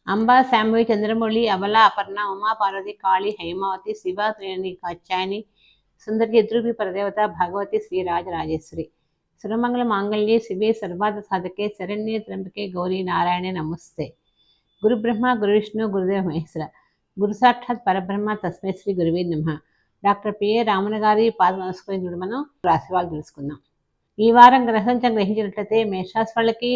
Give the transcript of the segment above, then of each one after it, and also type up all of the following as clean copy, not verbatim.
అంబా, శాంభవి, చంద్రమౌళి, అబల, అపర్ణ, ఉమా, పార్వతి, కాళి, హైమావతి, శివ, త్రివేణి, కాత్యాయని, సుందరి, ఎదురుపి పరదేవత, భగవతి, శ్రీ రాజరాజేశ్వరి. సురమంగళ మాంగళ్యే శివే సర్వార్థ సాధకే శరణ్యే త్ర్యంబకే గౌరీ నారాయణే నమస్తే. గురు బ్రహ్మ, గురు విష్ణు, గురుదేవ మహేశ్వర, గురు సాక్షాత్ పరబ్రహ్మ తస్మై శ్రీ గురువే నమః. డాక్టర్ పిఏ రామన్ గారి పాద నమస్కరించుడు మనం రాశివాళ్ళు తెలుసుకుందాం. ఈ వారం గ్రహంచం గ్రహించినట్లయితే మేషరాశి వాళ్ళకి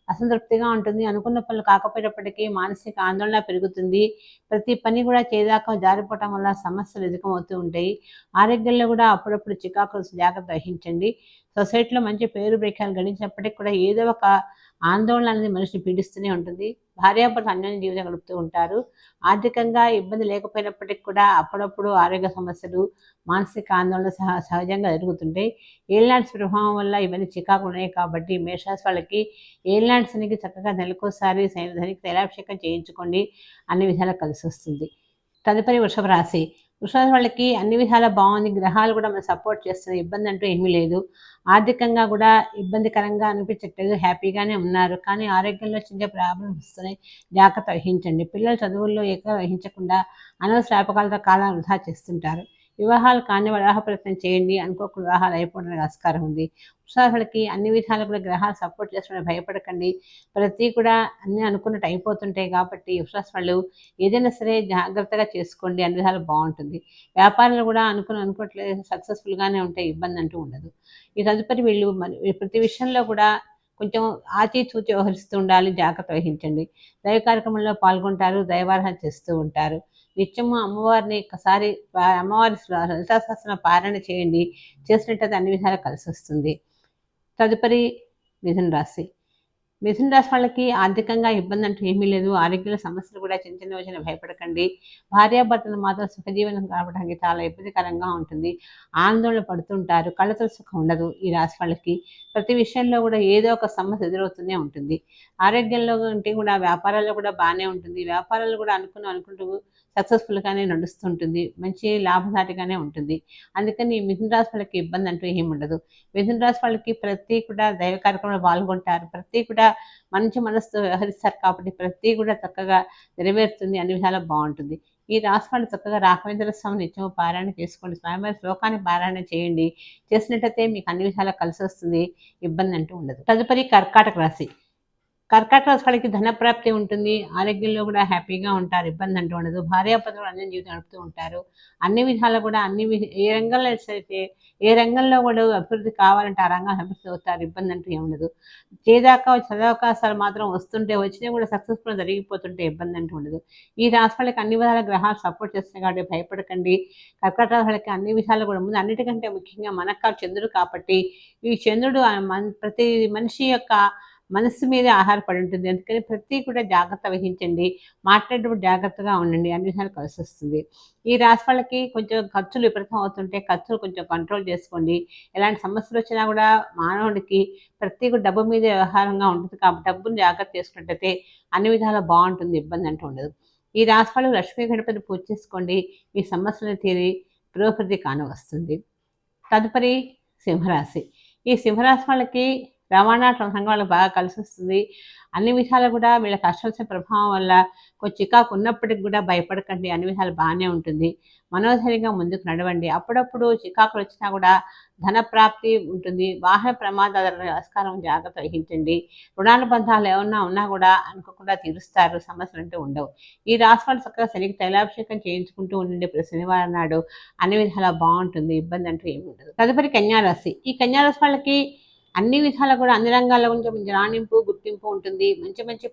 అసంతృప్తిగా ఉంటుంది. అనుకున్న పనులు కాకపోయినప్పటికీ మానసిక ఆందోళన పెరుగుతుంది. ప్రతి పని కూడా చేదాకా జారిపోవటం వల్ల సమస్యలు ఎదుర్కొమవుతూ ఉంటాయి. ఆరోగ్యంలో కూడా అప్పుడప్పుడు చికాకులు జాగ్రత్త వహించండి. సొసైటీలో మంచి పేరు ప్రఖ్యాలు గడించినప్పటికీ కూడా ఏదో ఒక ఆందోళన అనేది మనిషిని పీడిస్తూనే ఉంటుంది. భార్యాభర్తలు అన్యోన్య జీవితం గడుపుతూ ఉంటారు. ఆర్థికంగా ఇబ్బంది లేకపోయినప్పటికీ కూడా అప్పుడప్పుడు ఆరోగ్య సమస్యలు, మానసిక ఆందోళన సహజంగా జరుగుతుంటాయి. ఏలినాటి ప్రభావం వల్ల ఇవన్నీ చికాకులు ఉన్నాయి కాబట్టి మేషరాశి వాళ్ళకి ఏలినాటి శనికి చక్కగా నెలకోసారి ధనికి తైలాభిషేకం చేయించుకోండి. అన్ని విధాలా కలిసి వస్తుంది. తదుపరి వృషభ రాశి. వృషభ వాళ్ళకి అన్ని విధాలా బాగుంది. గ్రహాలు కూడా మనం సపోర్ట్ చేస్తున్నాయి. ఇబ్బంది అంటూ ఏమీ లేదు. ఆర్థికంగా కూడా ఇబ్బందికరంగా అనిపించట్లేదు. హ్యాపీగానే ఉన్నారు. కానీ ఆరోగ్యంలో చిన్న ప్రాబ్లమ్స్ వస్తున్నాయి. జాగ్రత్త వహించండి. పిల్లలు చదువుల్లో ఎక్కువ వహించకుండా అనవసర వ్యాపకాలతో కాలం వృధా చేస్తుంటారు. వివాహాలు కాని వివాహ ప్రయత్నం చేయండి. అనుకోకుండా వివాహాలు అయిపోవడానికి ఆస్కారం ఉంది. వృషభాలకి అన్ని విధాలు కూడా గ్రహాలు సపోర్ట్ చేస్తున్న భయపడకండి. ప్రతి కూడా అన్నీ అనుకున్నట్టు అయిపోతుంటాయి కాబట్టి వృషభ వాళ్ళు ఏదైనా సరే జాగ్రత్తగా చేసుకోండి. అన్ని విధాలు బాగుంటుంది. వ్యాపారాలు కూడా అనుకోవట్లేదు సక్సెస్ఫుల్గానే ఉంటాయి. ఇబ్బంది అంటూ ఉండదు. ఈ తదుపరి వీళ్ళు ప్రతి విషయంలో కూడా కొంచెం ఆచితూచి వ్యవహరిస్తూ ఉండాలి. జాగ్రత్త వహించండి. దైవ కార్యక్రమంలో పాల్గొంటారు. దైవారాధన చేస్తూ ఉంటారు. నిత్యము అమ్మవారిని ఒకసారి అమ్మవారి లలితా సహస్రనామ పారాయణ చేయండి. చేసినట్టయితే అన్ని విధాలా కలిసి వస్తుంది. తదుపరి మిథున రాశి. మిథున రాశి వాళ్ళకి ఆర్థికంగా ఇబ్బంది అంటూ ఏమీ లేదు. ఆరోగ్యంలో సమస్యలు కూడా చిన్న చిన్న వచ్చిన భయపడకండి. భార్యాభర్తలు మాత్రం సుఖజీవనం కావడానికి చాలా ఇబ్బందికరంగా ఉంటుంది. ఆందోళన పడుతుంటారు. కళ్ళతో సుఖం ఉండదు. ఈ రాశి వాళ్ళకి ప్రతి విషయంలో కూడా ఏదో ఒక సమస్య ఎదురవుతూనే ఉంటుంది. ఆరోగ్యంలో అంటే కూడా వ్యాపారాల్లో కూడా బాగానే ఉంటుంది. వ్యాపారాలు కూడా అనుకుంటూ సక్సెస్ఫుల్గానే నడుస్తుంటుంది. మంచి లాభసాటిగానే ఉంటుంది. అందుకని మిథున రాశి వాళ్ళకి ఇబ్బంది అంటూ ఏమి ఉండదు. మిథున రాశి వాళ్ళకి ప్రతి కూడా దైవ కార్యక్రమంలో పాల్గొంటారు. ప్రతి కూడా మంచి మనసుతో వ్యవహరిస్తారు కాబట్టి ప్రతి కూడా చక్కగా నెరవేరుతుంది. అన్ని విధాలా బాగుంటుంది. ఈ రాశి వాళ్ళు చక్కగా రాఘవేంద్ర స్వామి నిత్యం పారాయణ చేసుకోండి. స్వామివారి శ్లోకాన్ని పారాయణ చేయండి. చేసినట్టయితే మీకు అన్ని విధాలా కలిసి వస్తుంది. ఇబ్బంది అంటూ ఉండదు. తదుపరి కర్కాటక రాశి. కర్కాటక రాశి వాళ్ళకి ధనప్రాప్తి ఉంటుంది. ఆరోగ్యంలో కూడా హ్యాపీగా ఉంటారు. ఇబ్బంది అంటూ ఉండదు. భార్యాభర్తలు అన్ని జీవితం గడుపుతూ ఉంటారు. అన్ని విధాలు కూడా ఏ రంగంలో అయితే ఏ రంగంలో కూడా అభివృద్ధి కావాలంటే ఆ రంగంలో అభివృద్ధి అవుతారు. ఇబ్బంది అంటూ ఏముండదు. చదవకాశాలు మాత్రం వస్తుంటే వచ్చినా కూడా సక్సెస్ఫుల్ జరిగిపోతుంటే ఇబ్బంది అంటూ ఉండదు. ఈ రాశి వాళ్ళకి అన్ని విధాల గ్రహాలు సపోర్ట్ చేస్తున్నాయి కాబట్టి భయపడకండి. కర్కాటక రాశి వాళ్ళకి అన్ని విషయాలు కూడా ముందు అన్నిటికంటే ముఖ్యంగా మనకు చంద్రుడు కాబట్టి ఈ చంద్రుడు ప్రతి మనిషి యొక్క మనస్సు మీదే ఆధారపడి ఉంటుంది. అందుకని ప్రతి కూడా జాగ్రత్త వహించండి. మాట్లాడేటప్పుడు జాగ్రత్తగా ఉండండి. అన్ని విషయాలు కలిసి వస్తుంది. ఈ రాశి వాళ్ళకి కొంచెం ఖర్చులు విపరీతం అవుతుంటే ఖర్చులు కొంచెం కంట్రోల్ చేసుకోండి. ఎలాంటి సమస్యలు వచ్చినా కూడా మానవుడికి ప్రతి డబ్బు మీద వ్యవహారంగా ఉంటుంది కాబట్టి డబ్బును జాగ్రత్త చేసుకున్నట్టయితే అన్ని విధాలా బాగుంటుంది. ఇబ్బంది అంటూ ఉండదు. ఈ రాశి వాళ్ళు లక్ష్మీ గణపతి పూజ చేసుకోండి. మీ సమస్యలను తీరి పురోగతి కానవస్తుంది. తదుపరి సింహరాశి. ఈ సింహరాశి వాళ్ళకి రవాణా రంగం వాళ్ళకి బాగా కలిసి వస్తుంది. అన్ని విధాలు కూడా వీళ్ళకి అష్టవశ ప్రభావం వల్ల కొంచెం చికాకు ఉన్నప్పటికి కూడా భయపడకండి. అన్ని విధాలు బాగానే ఉంటుంది. మనోధైర్యంగా ముందుకు నడవండి. అప్పుడప్పుడు చికాకులు వచ్చినా కూడా ధనప్రాప్తి ఉంటుంది. వాహన ప్రమాదాల ఆస్కారం జాగ్రత్త వహించండి. రుణానుబంధాలు ఏమన్నా ఉన్నా కూడా అనుకోకుండా తీరుస్తారు. సమస్యలు అంటూ ఉండవు. ఈ రాశి వాళ్ళు చక్కగా శనికి తైలాభిషేకం చేయించుకుంటూ ఉండండి. ప్రతి శనివారం నాడు అన్ని విధాలా బాగుంటుంది. ఇబ్బంది అంటూ ఏమి ఉండదు. తదుపరి కన్యారాశి. ఈ కన్యారాశి వాళ్ళకి అన్ని విధాలా కూడా అన్ని రంగాల్లో కొంచెం రాణింపు గుర్తింపు ఉంటుంది. మంచి మంచి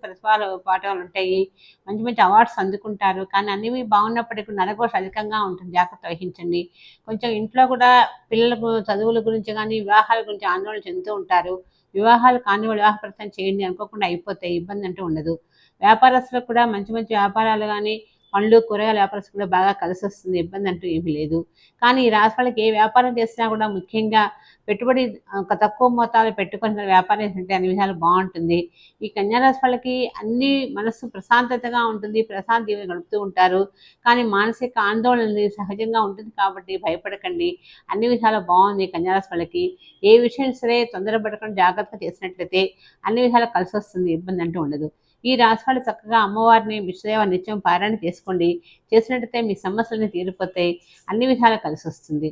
పాఠాలు ఉంటాయి. మంచి మంచి అవార్డ్స్ అందుకుంటారు. కానీ అన్ని బాగున్నప్పటికీ నరఘోష అధికంగా ఉంటుంది. జాగ్రత్త వహించండి. కొంచెం ఇంట్లో కూడా పిల్లలకు చదువుల గురించి కానీ వివాహాల గురించి ఆందోళన చెందుతూ ఉంటారు. వివాహాలు కాని వివాహ ప్రయత్నం చేయండి. అనుకోకుండా అయిపోతాయి. ఇబ్బంది అంటూ ఉండదు. వ్యాపారస్తులకు కూడా మంచి మంచి వ్యాపారాలు కానీ పండ్లు కూరగాయల వ్యాపారస్తులు కూడా బాగా కలిసి వస్తుంది. ఇబ్బంది అంటూ ఏమీ లేదు. కానీ ఈ రాశి వాళ్ళకి ఏ వ్యాపారం చేసినా కూడా ముఖ్యంగా పెట్టుబడి ఒక తక్కువ మొత్తాలు పెట్టుకుని వ్యాపారం చేస్తుంటే అన్ని విధాలు బాగుంటుంది. ఈ కన్యారాశి వాళ్ళకి అన్ని మనస్సు ప్రశాంతతగా ఉంటుంది. ప్రశాంత జీవనం గడుపుతూ ఉంటారు. కానీ మానసిక ఆందోళన సహజంగా ఉంటుంది కాబట్టి భయపడకండి. అన్ని విధాలు బాగుంది. కన్యారాశి వాళ్ళకి ఏ విషయం సరే తొందరపడకుండా జాగ్రత్తగా చేసినట్లయితే అన్ని విధాలు కలిసి వస్తుంది. ఇబ్బంది అంటూ ఉండదు. ఈ రాశి వాళ్ళు చక్కగా అమ్మవారిని విష్ణుదేవ నిత్యం పారాయణ చేసుకోండి. చేసినట్టయితే మీ సమస్యలన్నీ తీరిపోతాయి. అన్ని విధాలా కలిసి వస్తుంది.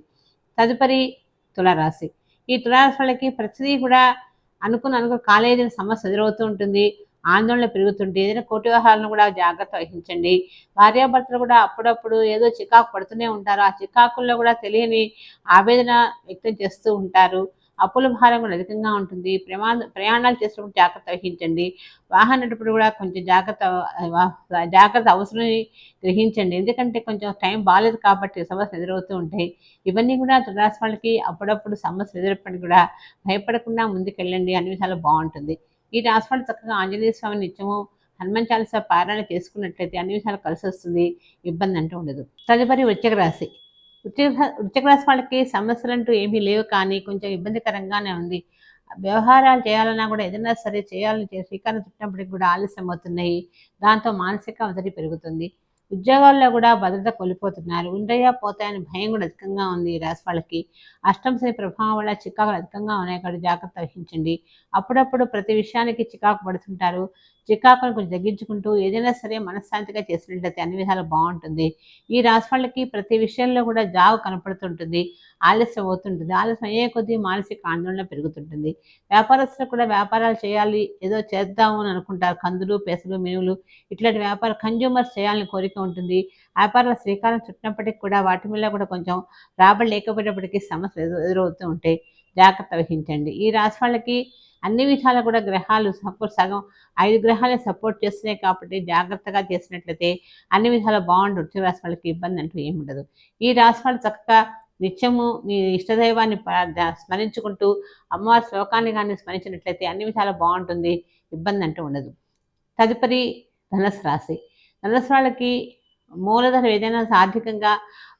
తదుపరి తులారాశి. ఈ తులారాశి వాళ్ళకి ప్రతిదీ కూడా అనుకున్న కాలేజీల సమస్య ఎదురవుతూ ఉంటుంది. ఆందోళన పెరుగుతుంటే ఏదైనా కోర్టు వ్యవహారాలను కూడా జాగ్రత్త వహించండి. భార్యాభర్తలు కూడా అప్పుడప్పుడు ఏదో చికాకు పడుతూనే ఉంటారు. ఆ చికాకుల్లో కూడా తెలియని ఆవేదన వ్యక్తం చేస్తూ ఉంటారు. అప్పుల భారం కూడా అధికంగా ఉంటుంది. ప్రయాణాలు చేసినప్పుడు జాగ్రత్త వహించండి. వాహనం నడిపేటప్పుడు కూడా కొంచెం జాగ్రత్త అవసరమని గ్రహించండి. ఎందుకంటే కొంచెం టైం బాలేదు కాబట్టి సమస్యలు ఎదురవుతూ ఉంటాయి. ఇవన్నీ కూడా తులారాశి వాళ్ళకి అప్పుడప్పుడు సమస్యలు ఎదురప్పటికీ కూడా భయపడకుండా ముందుకెళ్ళండి. అన్ని విధాలు బాగుంటుంది. ఈ రాశి వాళ్ళు చక్కగా ఆంజనేయ స్వామి నిత్యము హనుమాన్ చాలీసా పారాయణ చేసుకున్నట్లయితే అన్ని విషయాలు కలిసి వస్తుంది. ఇబ్బంది అంటూ ఉండదు. తదుపరి వృశ్చిక రాశి. వృశ్చిక రాశి వాళ్ళకి సమస్యలంటూ ఏమీ లేవు, కానీ కొంచెం ఇబ్బందికరంగానే ఉంది. వ్యవహారాలు చేయాలన్నా కూడా ఏదైనా సరే చేయాలని శ్రీకారం చుట్టినప్పటికి కూడా ఆలస్యం అవుతున్నాయి. దాంతో మానసిక ఒత్తిడి పెరుగుతుంది. ఉద్యోగాల్లో కూడా భద్రత కోల్పోతున్నారు. ఉంటాయా పోతాయని భయం కూడా అధికంగా ఉంది ఈ రాశి వాళ్ళకి. అష్టమ శని ప్రభావం వల్ల చికాకులు అధికంగా ఉన్నాయి కాబట్టి జాగ్రత్త వహించండి. అప్పుడప్పుడు ప్రతి విషయానికి చికాకు పడుతుంటారు. చికాకును కొంచెం తగ్గించుకుంటూ ఏదైనా సరే మనశ్శాంతిగా చేసినట్లయితే అన్ని విధాలు బాగుంటుంది. ఈ రాశి వాళ్ళకి ప్రతి విషయంలో కూడా జాబ్ కనపడుతుంటుంది. ఆలస్యం అవుతుంటుంది. ఆలస్యం అయ్యే కొద్దీ మానసిక ఆందోళన పెరుగుతుంటుంది. వ్యాపారస్తులు కూడా వ్యాపారాలు చేయాలి, ఏదో చేద్దాము అని అనుకుంటారు. కందులు, పెసలు, మినువులు ఇట్లాంటి కన్జ్యూమర్స్ చేయాలని కోరిక ఉంటుంది. వ్యాపారాలు శ్రీకారం చుట్టినప్పటికీ కూడా వాటి మీద కూడా కొంచెం రాబడి లేకపోయినప్పటికీ సమస్యలు ఎదురవుతూ ఉంటాయి. జాగ్రత్త వహించండి. ఈ రాశి వాళ్ళకి అన్ని విధాలు కూడా గ్రహాలు సగం 5 గ్రహాలే సపోర్ట్ చేస్తున్నాయి కాబట్టి జాగ్రత్తగా చేసినట్లయితే అన్ని విధాలు బాగుంటుంది. వృశ్చిక రాశి వాళ్ళకి ఇబ్బంది అంటూ ఏమి ఉండదు. ఈ రాశి వాళ్ళు చక్కగా నిత్యము మీ ఇష్టదైవాన్ని స్మరించుకుంటూ అమ్మవారి శ్లోకాన్ని కానీ స్మరించినట్లయితే అన్ని విధాలు బాగుంటుంది. ఇబ్బంది అంటూ ఉండదు. తదుపరి ధనుసు రాశి. ధనుసు వాళ్ళకి మూలధనం ఏదైనా ఆర్థికంగా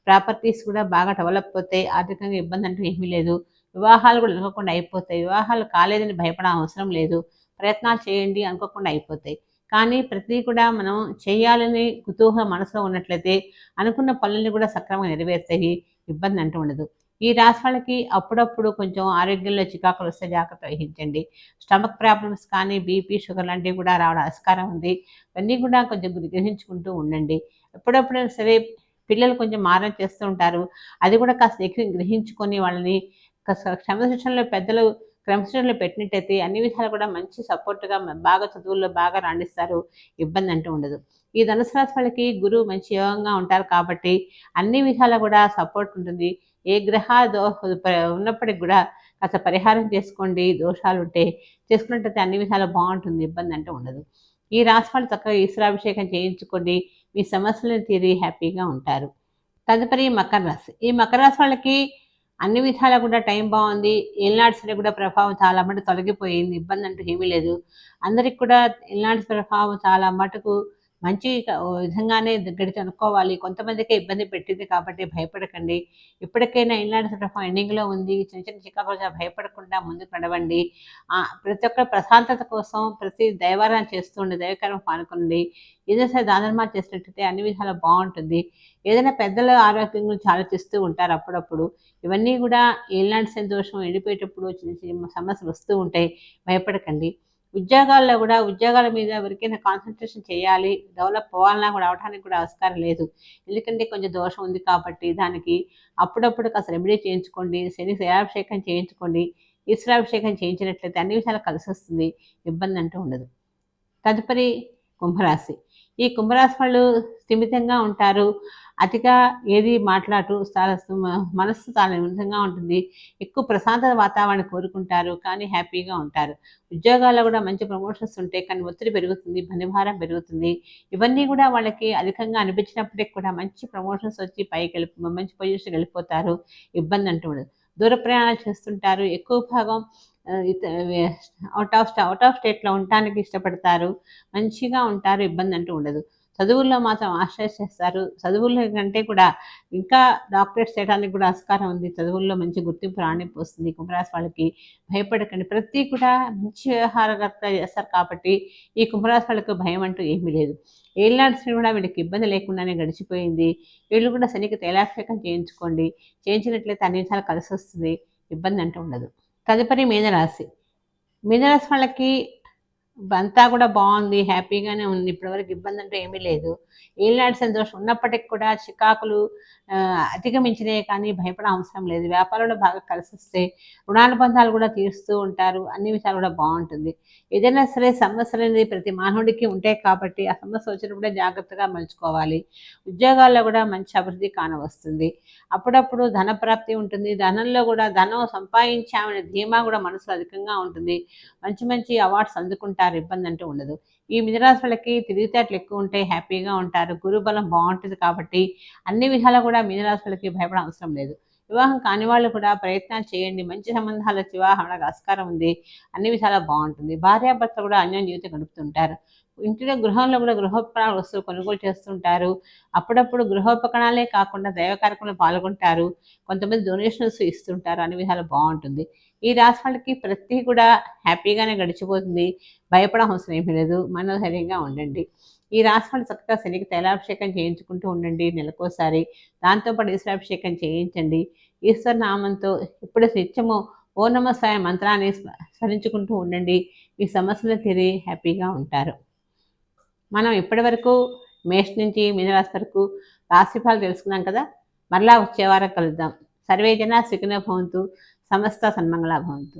ప్రాపర్టీస్ కూడా బాగా డెవలప్ అవుతాయి. ఆర్థికంగా ఇబ్బంది అంటూ ఏమీ లేదు. వివాహాలు కూడా అనుకోకుండా అయిపోతాయి. వివాహాలు కాలేదని భయపడ అవసరం లేదు. ప్రయత్నాలు చేయండి, అనుకోకుండా అయిపోతాయి. కానీ ప్రతిదీ కూడా మనం చేయాలని కుతూహలం మనసులో ఉన్నట్లయితే అనుకున్న పనులన్నీ కూడా సక్రమంగా నెరవేరుతాయి. ఇబ్బంది అంటూ ఉండదు. ఈ రాశి వాళ్ళకి అప్పుడప్పుడు కొంచెం ఆరోగ్యంలో చికాకులు వస్తే జాగ్రత్త వహించండి. స్టమక్ ప్రాబ్లమ్స్ కానీ బీపీ, షుగర్ లాంటివి కూడా రావడం ఆస్కారం ఉంది. ఇవన్నీ కూడా కొంచెం గ్రహించుకుంటూ ఉండండి. ఎప్పుడప్పుడైనా సరే పిల్లలు కొంచెం మారం చేస్తూ ఉంటారు. అది కూడా కాస్త ఎక్కువ గ్రహించుకొని వాళ్ళని క్రమశిక్షణలో పెద్దలు క్రమశిక్షణలో పెట్టినట్టయితే అన్ని విధాలు కూడా మంచి సపోర్ట్గా బాగా చదువుల్లో బాగా రాణిస్తారు. ఇబ్బంది అంటూ ఉండదు. ఈ ధనుసు రాశి వాళ్ళకి గురువు మంచి యోగంగా ఉంటారు కాబట్టి అన్ని విధాలా కూడా సపోర్ట్ ఉంటుంది. ఏ గ్రహాలు ఉన్నప్పటికి కూడా కాస్త పరిహారం చేసుకోండి. దోషాలు ఉంటే చేసుకున్నట్టయితే అన్ని విధాలు బాగుంటుంది. ఇబ్బంది అంటూ ఉండదు. ఈ రాశి వాళ్ళు చక్కగా ఈశ్వరాభిషేకం చేయించుకోండి. మీ సమస్యలను తీరి హ్యాపీగా ఉంటారు. తదుపరి మకర రాశి. ఈ మకర రాశి వాళ్ళకి అన్ని విధాలా కూడా టైం బాగుంది. ఏలినాటి శని కూడా ప్రభావం చాలా మటుకు తొలగిపోయింది. ఇబ్బంది అంటూ ఏమీ లేదు. అందరికి కూడా ఏలినాటి ప్రభావం చాలా మటుకు మంచి విధంగానే గడిచి అనుకోవాలి. కొంతమందికే ఇబ్బంది పెట్టింది కాబట్టి భయపడకండి. ఇప్పటికైనా ఏలినాటి ప్రభావం ఎండింగ్లో ఉంది. చిన్న చిన్న చికాకులు భయపడకుండా ముందుకు నడవండి. ప్రతి ఒక్క ప్రశాంతత కోసం ప్రతి దైవారాధన చేస్తుండే దైవకర్మ పాల్గొనండి. ఏదైనా సరే దానధర్మాలు చేసినట్టయితే అన్ని విధాలా బాగుంటుంది. ఏదైనా పెద్దల ఆరోగ్యం గురించి ఆలోచిస్తూ ఉంటారు అప్పుడప్పుడు. ఇవన్నీ కూడా ఏలినాటి శని దోషం ఎండిపోయేటప్పుడు చిన్న చిన్న సమస్యలు వస్తూ ఉంటాయి. భయపడకండి. ఉద్యోగాల్లో కూడా ఉద్యోగాల మీద ఎవరికైనా కాన్సన్ట్రేషన్ చేయాలి, డెవలప్ అవ్వాలన్నా కూడా అవడానికి కూడా ఆస్కారం లేదు. ఎందుకంటే కొంచెం దోషం ఉంది కాబట్టి దానికి అప్పుడప్పుడు కాస్త రెమెడీ చేయించుకోండి. శని శిలాభిషేకం చేయించుకోండి. ఈశ్వరాభిషేకం చేయించినట్లయితే అన్ని విషయాలు కలిసి వస్తుంది. ఇబ్బంది అంటూ ఉండదు. తదుపరి కుంభరాశి. ఈ కుంభరాశి వాళ్ళు స్థిమితంగా ఉంటారు. అతిగా ఏది మాట్లాడు మనస్సు చాలా విధంగా ఉంటుంది. ఎక్కువ ప్రశాంతత వాతావరణం కోరుకుంటారు, కానీ హ్యాపీగా ఉంటారు. ఉద్యోగాల్లో కూడా మంచి ప్రమోషన్స్ ఉంటాయి, కానీ ఒత్తిడి పెరుగుతుంది, పనిభారం పెరుగుతుంది. ఇవన్నీ కూడా వాళ్ళకి అధికంగా అనిపించినప్పటికీ కూడా మంచి ప్రమోషన్స్ వచ్చి మంచి పొజిషన్ వెళ్ళిపోతారు. ఇబ్బంది అంటూ ఉండదు. దూర ప్రయాణాలు చేస్తుంటారు. ఎక్కువ భాగం అవుట్ ఆఫ్ స్టేట్లో ఉండటానికి ఇష్టపడతారు. మంచిగా ఉంటారు. ఇబ్బంది అంటూ ఉండదు. చదువుల్లో మాత్రం చేస్తారు. చదువుల్లో కంటే కూడా ఇంకా డాక్టరేట్ చేయడానికి కూడా ఆస్కారం ఉంది. చదువుల్లో మంచి గుర్తింపు రాణింపు వస్తుంది. కుంభరాశి వాళ్ళకి భయపడకండి. ప్రతి కూడా మంచి వ్యవహారకర్త చేస్తారు కాబట్టి ఈ కుంభరాశి వాళ్ళకి భయం అంటూ ఏమీ లేదు. ఏలినాటి శని కూడా వీళ్ళకి ఇబ్బంది లేకుండానే గడిచిపోయింది. వీళ్ళు కూడా శనికి తైలాభిషేకం చేయించుకోండి. చేయించినట్లయితే అన్ని విధాలు కలిసి వస్తుంది. ఇబ్బంది అంటూ ఉండదు. తదుపరి మీనరాశి. మీనరాశి వాళ్ళకి అంతా కూడా బాగుంది, హ్యాపీగానే ఉంది. ఇప్పటివరకు ఇబ్బంది అంటే ఏమీ లేదు. ఏలినాటి శని దోషం ఉన్నప్పటికి కూడా చికాకులు అధిగమించినాయి కానీ భయపడ అవసరం లేదు. వ్యాపారంలో బాగా కలిసొస్తాయి. రుణానుబంధాలు కూడా తీరుస్తూ ఉంటారు. అన్ని విషయాలు కూడా బాగుంటుంది. ఏదైనా సరే సమస్యలు అనేది ప్రతి మానవుడికి ఉంటాయి కాబట్టి ఆ సమస్య వచ్చినప్పుడే జాగ్రత్తగా మలుచుకోవాలి. ఉద్యోగాల్లో కూడా మంచి అభివృద్ధి కానవస్తుంది. అప్పుడప్పుడు ధన ప్రాప్తి ఉంటుంది. ధనంలో కూడా ధనం సంపాదించామనే ధీమా కూడా మనసులో అధికంగా ఉంటుంది. మంచి మంచి అవార్డ్స్ అందుకుంటారు, ఇబ్బంది అంటూ ఉండదు. ఈ మిథునరాశి వాళ్ళకి తెలివితేటలు ఎక్కువ ఉంటాయి, హ్యాపీగా ఉంటారు. గురుబలం బాగుంటుంది కాబట్టి అన్ని విధాలా కూడా మిథునరాశి వాళ్ళకి భయపడ అవసరం లేదు. వివాహం కాని వాళ్ళు కూడా ప్రయత్నాలు చేయండి. మంచి సంబంధాల వివాహం ఆస్కారం ఉంది. అన్ని విధాలా బాగుంటుంది. భార్యాభర్తలు కూడా అన్యోన్య జీవితం గడుపుతుంటారు. ఇంటిలో గృహంలో కూడా గృహోపకరణ వస్తువులు కొనుగోలు చేస్తుంటారు. అప్పుడప్పుడు గృహోపకరణాలే కాకుండా దైవ కార్యక్రమంలో పాల్గొంటారు. కొంతమంది డొనేషన్స్ ఇస్తుంటారు. అన్ని విధాలు బాగుంటుంది. ఈ రాశి వాళ్ళకి ప్రతి కూడా హ్యాపీగానే గడిచిపోతుంది. భయపడ అవసరం ఏమీ లేదు. మనోధైర్యంగా ఉండండి. ఈ రాశి వాళ్ళు చక్కగా శనికి తైలాభిషేకం చేయించుకుంటూ ఉండండి నెలకోసారి. దాంతోపాటు ఈశ్వరాభిషేకం చేయించండి. ఈశ్వర నామంతో ఇప్పుడు నిత్యము ఓ నమ శివాయ మంత్రాన్ని స్మరించుకుంటూ ఉండండి. మీ సమస్యలు తీరి హ్యాపీగా ఉంటారు. మనం ఇప్పటి వరకు మేష నుంచి మీనరాశి వరకు రాశిఫలాలు తెలుసుకున్నాం కదా. మరలా వచ్చే వారం కలుద్దాం. సర్వే జన సుఖినో భవంతు. సమస్త సన్మంగళ భవంతు.